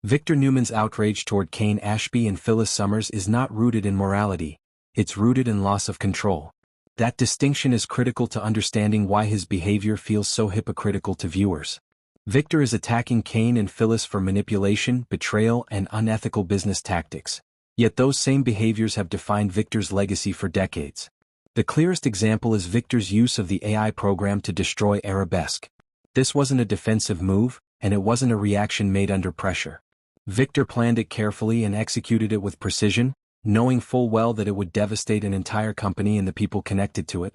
Victor Newman's outrage toward Kane Ashby and Phyllis Summers is not rooted in morality, it's rooted in loss of control. That distinction is critical to understanding why his behavior feels so hypocritical to viewers. Victor is attacking Kane and Phyllis for manipulation, betrayal, and unethical business tactics. Yet those same behaviors have defined Victor's legacy for decades. The clearest example is Victor's use of the AI program to destroy Arabesque. This wasn't a defensive move, and it wasn't a reaction made under pressure. Victor planned it carefully and executed it with precision, knowing full well that it would devastate an entire company and the people connected to it.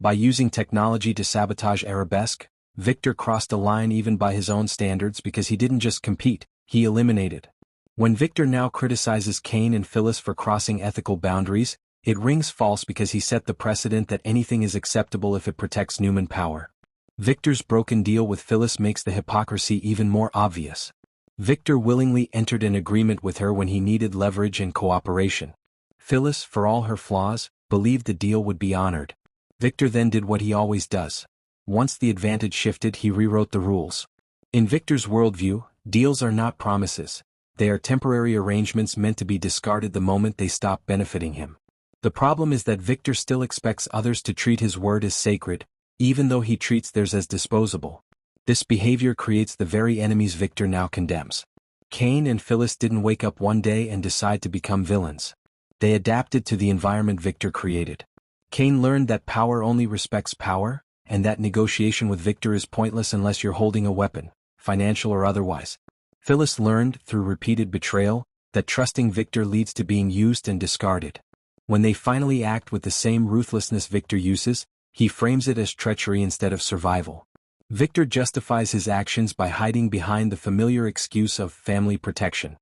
By using technology to sabotage Arabesque, Victor crossed a line even by his own standards because he didn't just compete, he eliminated. When Victor now criticizes Kane and Phyllis for crossing ethical boundaries, it rings false because he set the precedent that anything is acceptable if it protects Newman power. Victor's broken deal with Phyllis makes the hypocrisy even more obvious. Victor willingly entered an agreement with her when he needed leverage and cooperation. Phyllis, for all her flaws, believed the deal would be honored. Victor then did what he always does. Once the advantage shifted, he rewrote the rules. In Victor's worldview, deals are not promises. They are temporary arrangements meant to be discarded the moment they stop benefiting him. The problem is that Victor still expects others to treat his word as sacred, even though he treats theirs as disposable. This behavior creates the very enemies Victor now condemns. Kane and Phyllis didn't wake up one day and decide to become villains. They adapted to the environment Victor created. Kane learned that power only respects power, and that negotiation with Victor is pointless unless you're holding a weapon, financial or otherwise. Phyllis learned, through repeated betrayal, that trusting Victor leads to being used and discarded. When they finally act with the same ruthlessness Victor uses, he frames it as treachery instead of survival. Victor justifies his actions by hiding behind the familiar excuse of family protection.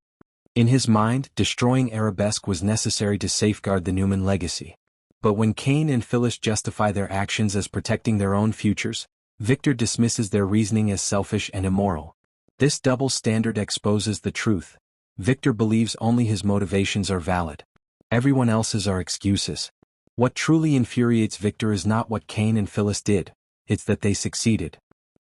In his mind, destroying Arabesque was necessary to safeguard the Newman legacy. But when Kane and Phyllis justify their actions as protecting their own futures, Victor dismisses their reasoning as selfish and immoral. This double standard exposes the truth. Victor believes only his motivations are valid. Everyone else's are excuses. What truly infuriates Victor is not what Kane and Phyllis did, it's that they succeeded.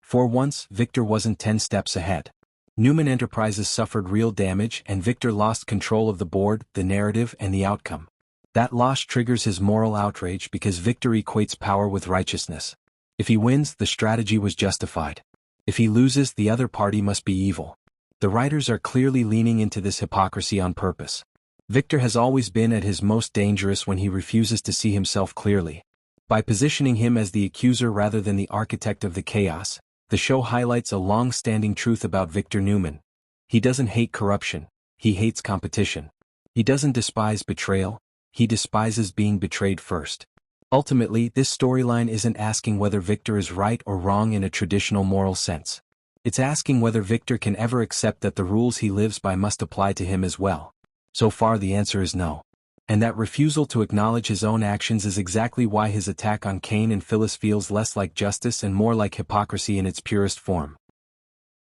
For once, Victor wasn't 10 steps ahead. Newman Enterprises suffered real damage and Victor lost control of the board, the narrative, and the outcome. That loss triggers his moral outrage because Victor equates power with righteousness. If he wins, the strategy was justified. If he loses, the other party must be evil. The writers are clearly leaning into this hypocrisy on purpose. Victor has always been at his most dangerous when he refuses to see himself clearly. By positioning him as the accuser rather than the architect of the chaos, the show highlights a long-standing truth about Victor Newman. He doesn't hate corruption, he hates competition. He doesn't despise betrayal, he despises being betrayed first. Ultimately, this storyline isn't asking whether Victor is right or wrong in a traditional moral sense. It's asking whether Victor can ever accept that the rules he lives by must apply to him as well. So far the answer is no. And that refusal to acknowledge his own actions is exactly why his attack on Kane and Phyllis feels less like justice and more like hypocrisy in its purest form.